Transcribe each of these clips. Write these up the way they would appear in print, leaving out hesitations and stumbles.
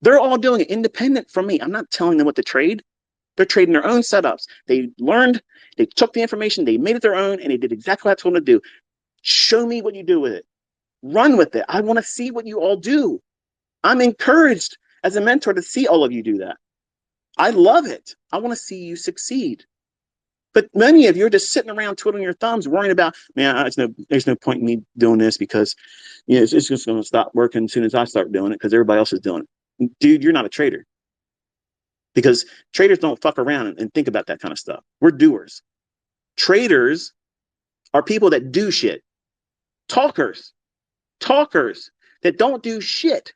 They're all doing it independent from me. I'm not telling them what to trade. They're trading their own setups. They learned, they took the information, they made it their own, and they did exactly what I told them to do. Show me what you do with it. Run with it. I want to see what you all do. I'm encouraged as a mentor to see all of you do that. I love it. I want to see you succeed. But many of you are just sitting around twiddling your thumbs, worrying about, man, there's no point in me doing this because it's just going to stop working as soon as I start doing it because everybody else is doing it. Dude, you're not a trader because traders don't fuck around and think about that kind of stuff. We're doers. Traders are people that do shit. Talkers that don't do shit.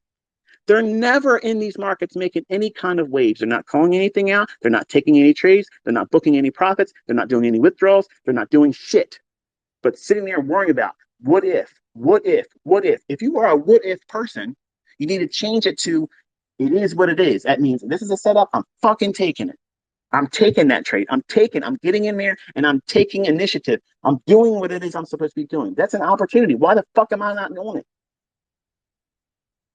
They're never in these markets making any kind of waves. They're not calling anything out. They're not taking any trades. They're not booking any profits. They're not doing any withdrawals. They're not doing shit. But sitting there worrying about what if, what if, what if. If you are a what if person, you need to change it to it is what it is. That means this is a setup. I'm fucking taking it. I'm taking that trade. I'm getting in there and I'm taking initiative. I'm doing what it is I'm supposed to be doing. That's an opportunity. Why the fuck am I not doing it?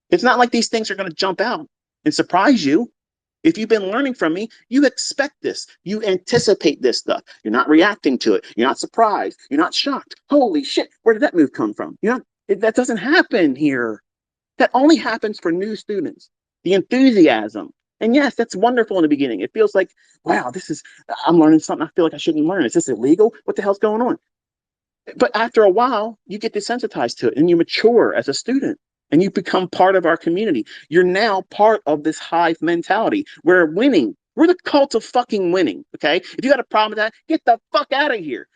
It's not like these things are going to jump out and surprise you. If you've been learning from me, you expect this. You anticipate this stuff. You're not reacting to it. You're not surprised. You're not shocked. Holy shit, where did that move come from? That doesn't happen here. That only happens for new students. The enthusiasm. And yes, that's wonderful in the beginning. It feels like, wow, I'm learning something I feel like I shouldn't learn. Is this illegal? What the hell's going on? But after a while, you get desensitized to it and you mature as a student and you become part of our community. You're now part of this hive mentality. We're winning. We're the cult of fucking winning. Okay. If you got a problem with that, get the fuck out of here.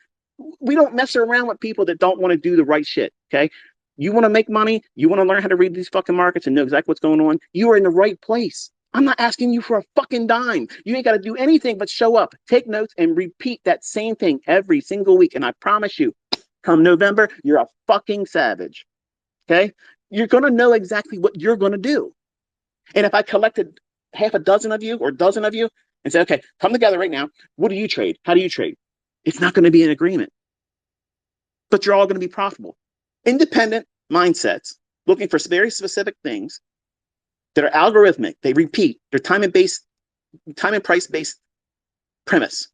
We don't mess around with people that don't want to do the right shit. Okay. You want to make money. You want to learn how to read these fucking markets and know exactly what's going on. You are in the right place. I'm not asking you for a fucking dime. You ain't got to do anything but show up, take notes, and repeat that same thing every single week. And I promise you, come November, you're a fucking savage. Okay? You're going to know exactly what you're going to do. And if I collected half a dozen of you or a dozen of you and said, okay, come together right now. What do you trade? How do you trade? It's not going to be an agreement. But you're all going to be profitable. Independent mindsets looking for very specific things that are algorithmic. They repeat. They're time and price based premise.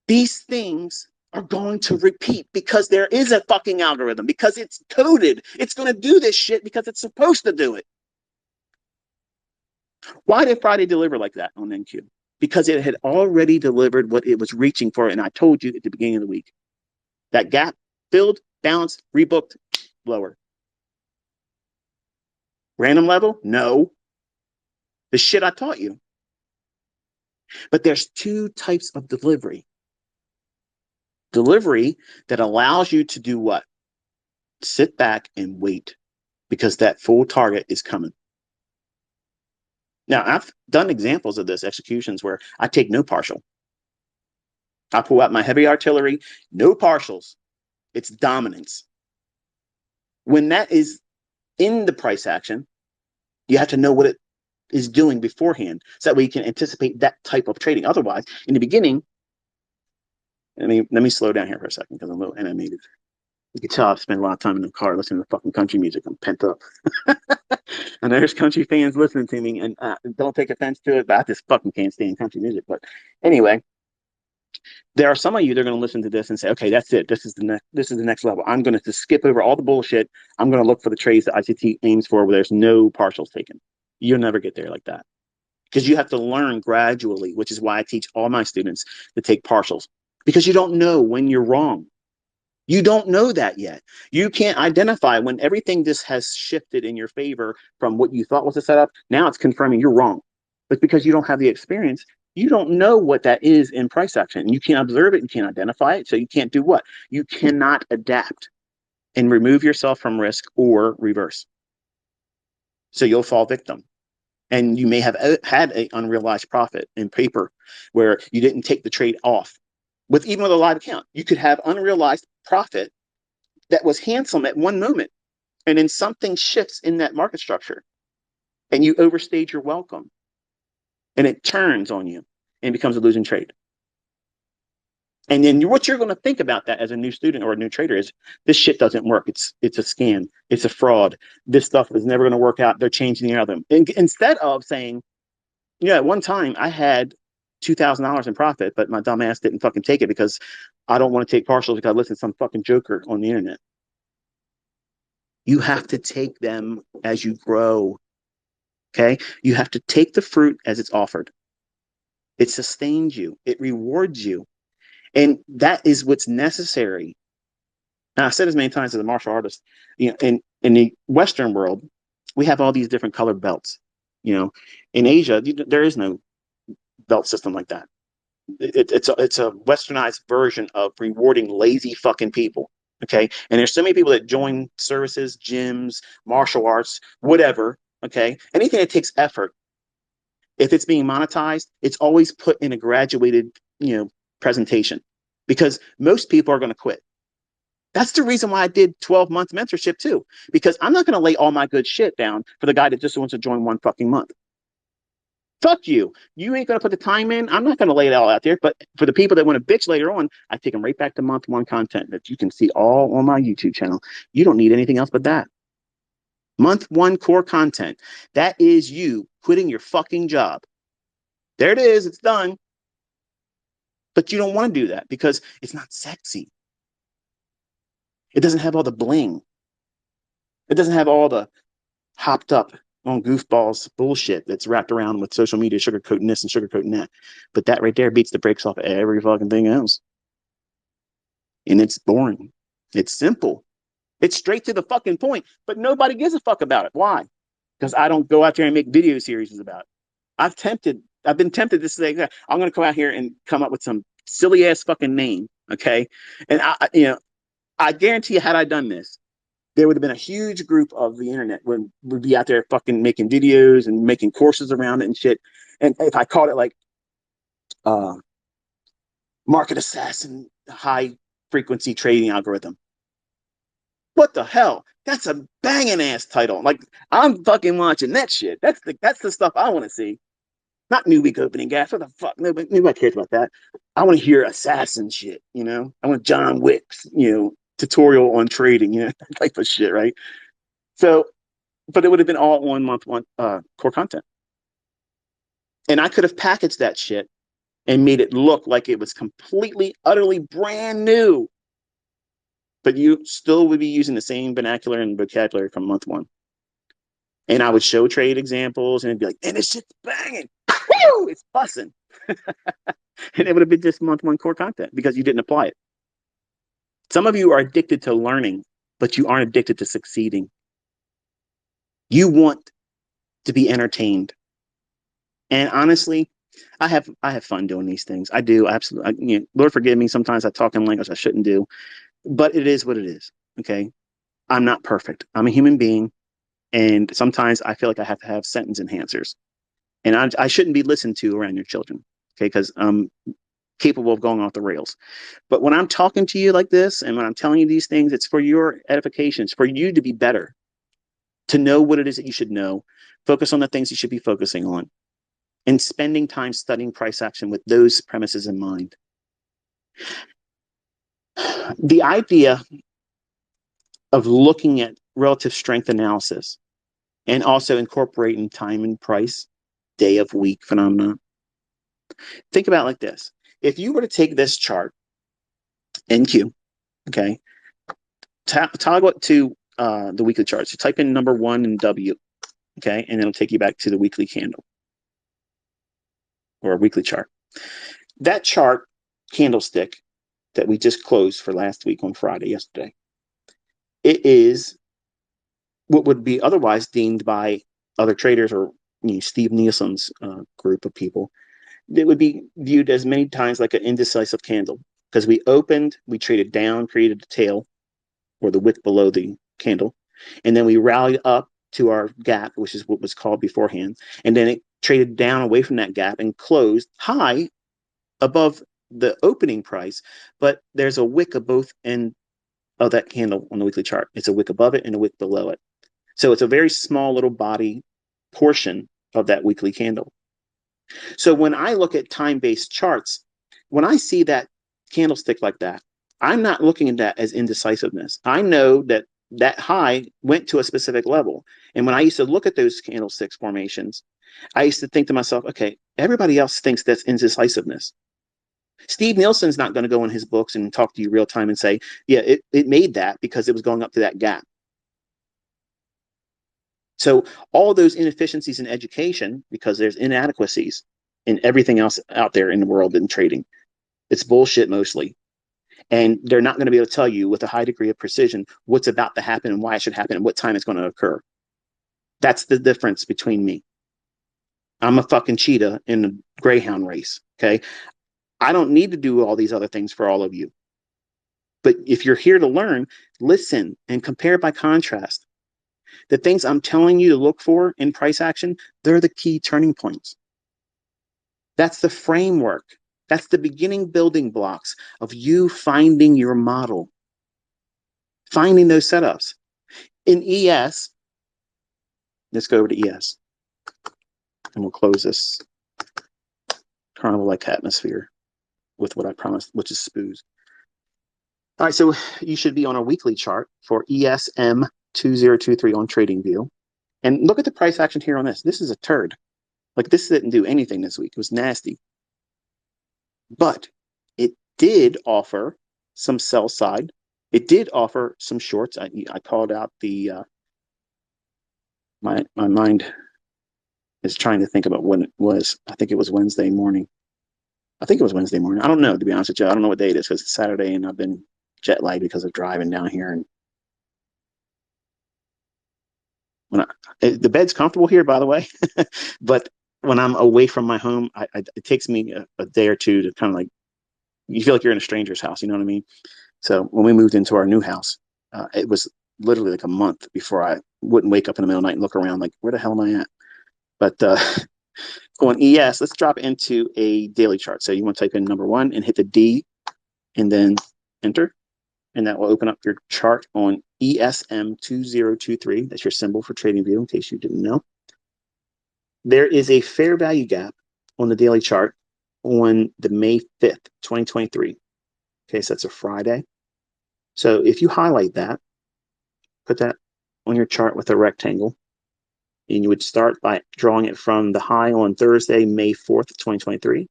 These things are going to repeat because there is a fucking algorithm, because it's coded. It's going to do this shit because it's supposed to do it. Why did Friday deliver like that on NQ? Because it had already delivered what it was reaching for. And I told you at the beginning of the week, that gap filled, balanced, rebooked, lower. Random level? No. The shit I taught you. But there's two types of delivery. Delivery that allows you to do what? Sit back and wait because that full target is coming. Now, I've done examples of this, executions where I take no partial. I pull out my heavy artillery, no partials. It's dominance. When that is in the price action, you have to know what it is doing beforehand so that way you can anticipate that type of trading. Otherwise, in the beginning, let me slow down here for a second because I'm a little animated. You can tell I've spent a lot of time in the car listening to fucking country music. I'm pent up. And there's country fans listening to me, and don't take offense to it, but I just fucking can't stand country music. But anyway, there are some of you that are going to listen to this and say, okay, that's it. This is the next level. I'm going to skip over all the bullshit. I'm going to look for the trades that ICT aims for where there's no partials taken. You'll never get there like that because you have to learn gradually, which is why I teach all my students to take partials because you don't know when you're wrong. You don't know that yet. You can't identify when everything just has shifted in your favor from what you thought was a setup. Now it's confirming you're wrong. But because you don't have the experience, you don't know what that is in price action. You can't observe it. You can't identify it. So you can't do what? You cannot adapt and remove yourself from risk or reverse. So you'll fall victim. And you may have had an unrealized profit in paper where you didn't take the trade off. Even with a live account, you could have unrealized profit that was handsome at one moment, and then something shifts in that market structure, and you overstayed your welcome, and it turns on you and becomes a losing trade. And then what you're going to think about that as a new student or a new trader is this shit doesn't work. It's a scam. It's a fraud. This stuff is never going to work out. They're changing the algorithm. Instead of saying, yeah, at one time I had $2,000 in profit, but my dumb ass didn't fucking take it because I don't want to take partials because I listened to some fucking joker on the internet. You have to take them as you grow. Okay? You have to take the fruit as it's offered. It sustains you. It rewards you. And that is what's necessary. Now, I've said as many times as a martial artist, in the Western world, we have all these different colored belts. In Asia, there is no belt system like that. It's a westernized version of rewarding lazy fucking people. Okay. And there's so many people that join services, gyms, martial arts, whatever. Okay. Anything that takes effort, if it's being monetized, it's always put in a graduated, presentation because most people are going to quit. That's the reason why I did 12 months mentorship too, because I'm not going to lay all my good shit down for the guy that just wants to join one fucking month. Fuck you. You ain't going to put the time in. I'm not going to lay it all out there. But for the people that want to bitch later on, I take them right back to month one content that you can see all on my YouTube channel. You don't need anything else but that. Month one core content. That is you quitting your fucking job. There it is. It's done. But you don't want to do that because it's not sexy. It doesn't have all the bling. It doesn't have all the hopped up on goofballs bullshit that's wrapped around with social media, sugarcoating this and sugarcoating that. But that right there beats the brakes off every fucking thing else. And it's boring. It's simple. It's straight to the fucking point, but nobody gives a fuck about it. Why? Because I don't go out there and make video series about it. I've been tempted to say, I'm going to come out here and come up with some silly ass fucking name. Okay. And I guarantee you, had I done this, there would have been a huge group of the internet would be out there fucking making videos and making courses around it and shit. And if I called it like market assassin high frequency trading algorithm, what the hell? That's a banging ass title. Like I'm fucking watching that shit. That's the stuff I want to see. Not new week opening gas. What the fuck? Nobody cares about that. I want to hear assassin shit. I want John Wick's tutorial on trading. That type of shit, right? So, but it would have been all on month one core content, and I could have packaged that shit and made it look like it was completely, utterly brand new. But you still would be using the same vernacular and vocabulary from month one. And I would show trade examples and it'd be like, and this shit's banging. Woo! It's bussing. And it would have been just month one core content because you didn't apply it. Some of you are addicted to learning, but you aren't addicted to succeeding. You want to be entertained. And honestly, I have fun doing these things. I do, absolutely. Lord forgive me, sometimes I talk in language I shouldn't do. But it is what it is, okay? I'm not perfect. I'm a human being, and sometimes I feel like I have to have sentence enhancers. And I shouldn't be listened to around your children, okay? Because I'm capable of going off the rails. But when I'm talking to you like this, and when I'm telling you these things, it's for your edification. It's for you to be better, to know what it is that you should know, focus on the things you should be focusing on, and spending time studying price action with those premises in mind. The idea of looking at relative strength analysis and also incorporating time and price, day of week phenomena. Think about it like this. If you were to take this chart, NQ, okay, toggle it to the weekly chart. So type in number 1 and W, okay, and it'll take you back to the weekly candle or a weekly chart. That chart candlestick that we just closed for last week on Friday, yesterday, it is what would be otherwise deemed by other traders or Steve Nielsen's group of people, it would be viewed as many times like an indecisive candle because we opened, we traded down, created a tail or the wick below the candle, and then we rallied up to our gap, which is what was called beforehand, and then it traded down away from that gap and closed high above the opening price, but there's a wick of both ends of that candle on the weekly chart. It's a wick above it and a wick below it. So it's a very small little body portion of that weekly candle. So when I look at time-based charts, when I see that candlestick like that, I'm not looking at that as indecisiveness. I know that that high went to a specific level. And when I used to look at those candlesticks formations, I used to think to myself, okay, everybody else thinks that's indecisiveness. Steve Nielsen's not going to go in his books and talk to you real time and say, yeah, it made that because it was going up to that gap. So all those inefficiencies in education, because there's inadequacies in everything else out there in the world in trading, it's bullshit mostly. And they're not going to be able to tell you with a high degree of precision what's about to happen and why it should happen and what time it's going to occur. That's the difference between me. I'm a fucking cheetah in the greyhound race. Okay. I don't need to do all these other things for all of you. But if you're here to learn, listen and compare by contrast. The things I'm telling you to look for in price action, they're the key turning points. That's the framework. That's the beginning building blocks of you finding your model, finding those setups. In ES, let's go over to ES, and we'll close this carnival-like atmosphere with what I promised, which is spoos. All right, so you should be on a weekly chart for ESM 2023 on TradingView. And look at the price action here on this. This is a turd. Like, this didn't do anything this week. It was nasty. But it did offer some sell side. It did offer some shorts. I called out the my mind is trying to think about when it was. I think it was Wednesday morning. I don't know, to be honest with you. I don't know what day it is because it's Saturday and I've been jet lagged because of driving down here. And when the bed's comfortable here, by the way, but when I'm away from my home, it takes me a day or two to kind of like, you feel like you're in a stranger's house. You know what I mean? So when we moved into our new house, it was literally like a month before I wouldn't wake up in the middle of the night and look around like, where the hell am I at? But on ES, let's drop into a daily chart. So you want to type in number 1 and hit the D and then enter. And that will open up your chart on ESM 2023. That's your symbol for TradingView, in case you didn't know. There is a fair value gap on the daily chart on the May 5th, 2023. Okay, so that's a Friday. So if you highlight that, put that on your chart with a rectangle, and you would start by drawing it from the high on Thursday, May 4th, 2023,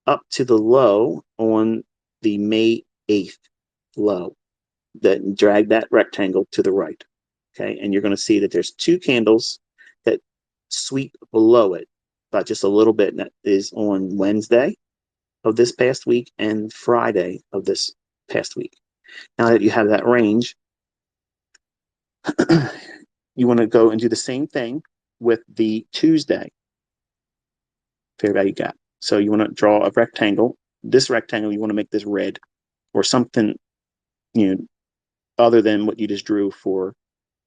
up to the low on the May 8th low. That drag that rectangle to the right. Okay, and you're going to see that there's 2 candles that sweep below it by just a little bit, and that is on Wednesday of this past week and Friday of this past week. Now that you have that range, you want to go and do the same thing with the Tuesday fair value gap. So you want to draw a rectangle. This rectangle, you want to make this red or something, other than what you just drew for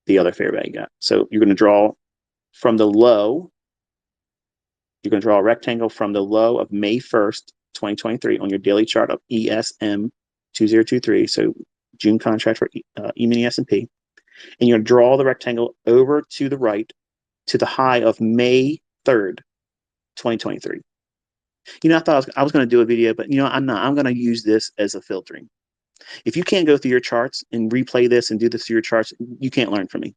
the other fair value gap. So you're going to draw from the low. You're going to draw a rectangle from the low of May 1st, 2023 on your daily chart of ESM 2023. So June contract for E-mini S&P. And you're going to draw the rectangle over to the right to the high of May 3rd, 2023. I thought I was going to do a video, but I'm not. I'm going to use this as a filtering. If you can't go through your charts and replay this and do this through your charts, you can't learn from me.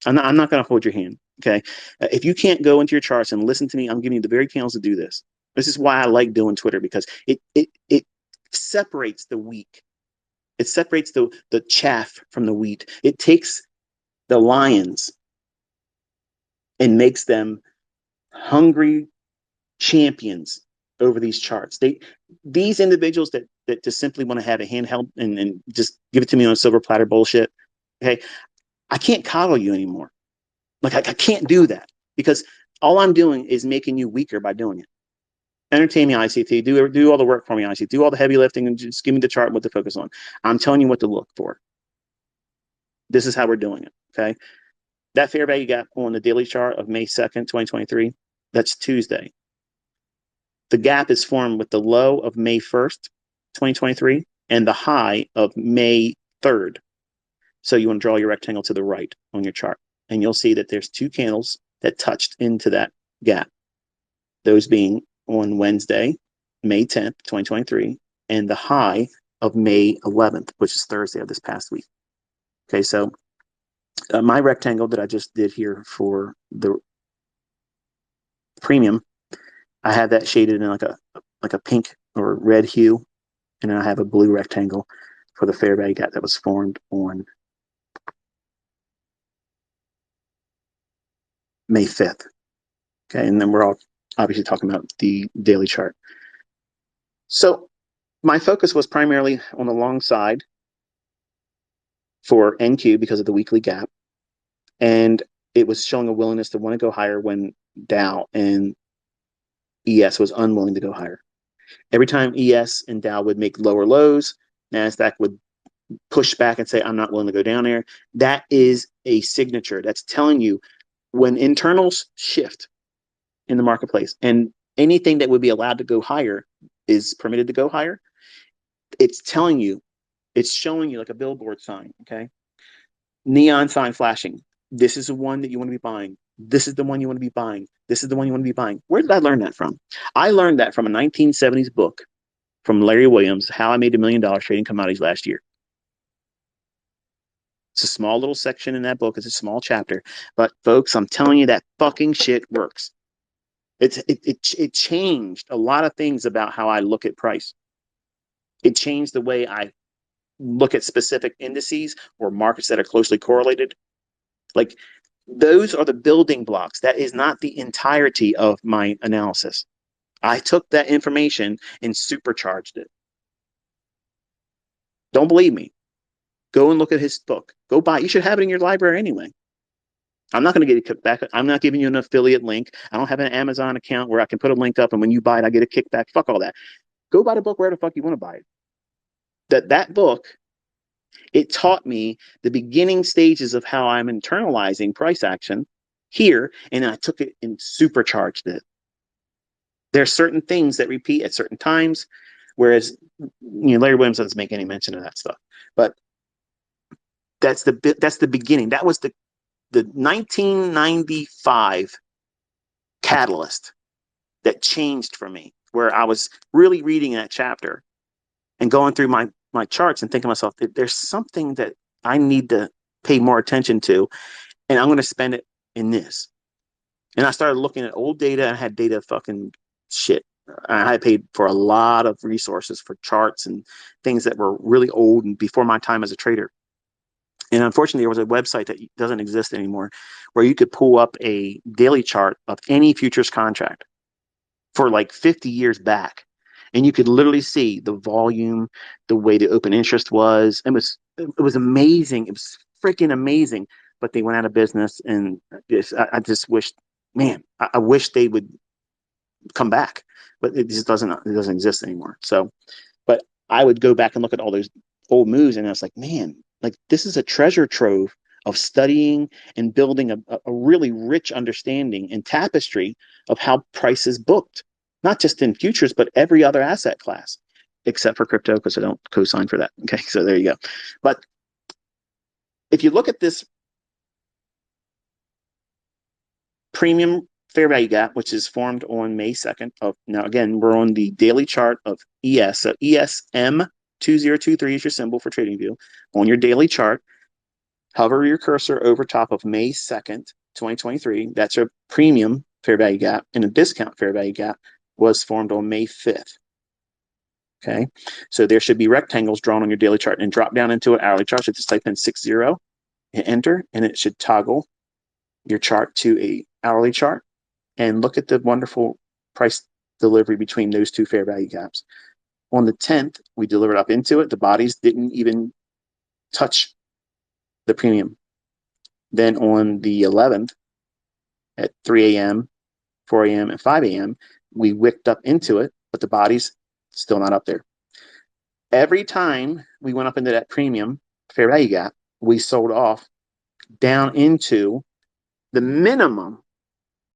I'm not going to hold your hand. Okay. If you can't go into your charts and listen to me, I'm giving you the very channels to do this. This is why I like doing Twitter, because it separates the weak. It separates the chaff from the wheat. It takes the lions and makes them hungry champions over these charts. These individuals that just simply want to have a handheld and just give it to me on a silver platter bullshit. Okay. I can't coddle you anymore. Like I can't do that, because all I'm doing is making you weaker by doing it. Entertain me, ICT. Do all the work for me, ICT. Do all the heavy lifting and just give me the chart and what to focus on. I'm telling you what to look for. This is how we're doing it. Okay. That fair value gap on the daily chart of May 2nd, 2023, that's Tuesday. The gap is formed with the low of May 1st, 2023, and the high of May 3rd. So you want to draw your rectangle to the right on your chart, and you'll see that there's 2 candles that touched into that gap. Those being on Wednesday, May 10th, 2023, and the high of May 11th, which is Thursday of this past week. Okay, so my rectangle that I just did here for the premium, I have that shaded in like a pink or red hue, and then I have a blue rectangle for the fair value gap that was formed on May 5th. Okay, and then we're all obviously talking about the daily chart. So my focus was primarily on the long side for NQ because of the weekly gap, and it was showing a willingness to want to go higher when Dow and ES was unwilling to go higher. Every time ES and Dow would make lower lows, NASDAQ would push back and say, I'm not willing to go down there. That is a signature. That's telling you when internals shift in the marketplace and anything that would be allowed to go higher is permitted to go higher, it's telling you, it's showing you like a billboard sign, okay? Neon sign flashing. This is the one that you want to be buying. This is the one you want to be buying. This is the one you want to be buying. Where did I learn that from? I learned that from a 1970s book from Larry Williams, How I Made $1 Million Trading Commodities Last Year. It's a small little section in that book. It's a small chapter. But folks, I'm telling you that fucking shit works. It changed a lot of things about how I look at price. It changed the way I look at specific indices or markets that are closely correlated. Like, those are the building blocks. That is not the entirety of my analysis. I took that information and supercharged it. Don't believe me? Go and look at his book. Go buy it. You should have it in your library anyway. I'm not going to get a kickback. I'm not giving you an affiliate link. I don't have an Amazon account where I can put a link up and when you buy it, I get a kickback. Fuck all that. Go buy the book where the fuck you want to buy it. That book, it taught me the beginning stages of how I'm internalizing price action here, and I took it and supercharged it. There are certain things that repeat at certain times, whereas Larry Williams doesn't make any mention of that stuff. But that's the beginning. That was the 1995 catalyst that changed for me, where I was really reading that chapter and going through my charts and thinking to myself, there's something that I need to pay more attention to, and I'm going to spend it in this. And I started looking at old data, and I had data fucking shit. I paid for a lot of resources for charts and things that were really old and before my time as a trader. And unfortunately, there was a website that doesn't exist anymore where you could pull up a daily chart of any futures contract for like 50 years back. And you could literally see the volume, the way the open interest was. It was amazing. It was freaking amazing. But they went out of business, and I just wished, man, I wish they would come back. But it just doesn't exist anymore. So, but I would go back and look at all those old moves, and I was like, man, like this is a treasure trove of studying and building a really rich understanding and tapestry of how price is booked, not just in futures, but every other asset class, except for crypto, because I don't co-sign for that. Okay, so there you go. But if you look at this premium fair value gap, which is formed on May 2nd, now again, we're on the daily chart of ES. So ESM2023 is your symbol for TradingView. On your daily chart, hover your cursor over top of May 2nd, 2023. That's your premium fair value gap, and a discount fair value gap was formed on May 5th. Okay, so there should be rectangles drawn on your daily chart, and drop down into an hourly chart. So just type in 60 and enter, and it should toggle your chart to a hourly chart. And look at the wonderful price delivery between those two fair value gaps. On the 10th, we delivered up into it. The bodies didn't even touch the premium. Then on the 11th, at 3 a.m., 4 a.m., and 5 a.m., we wicked up into it, but the body's still not up there. Every time we went up into that premium fair value gap, we sold off down into the minimum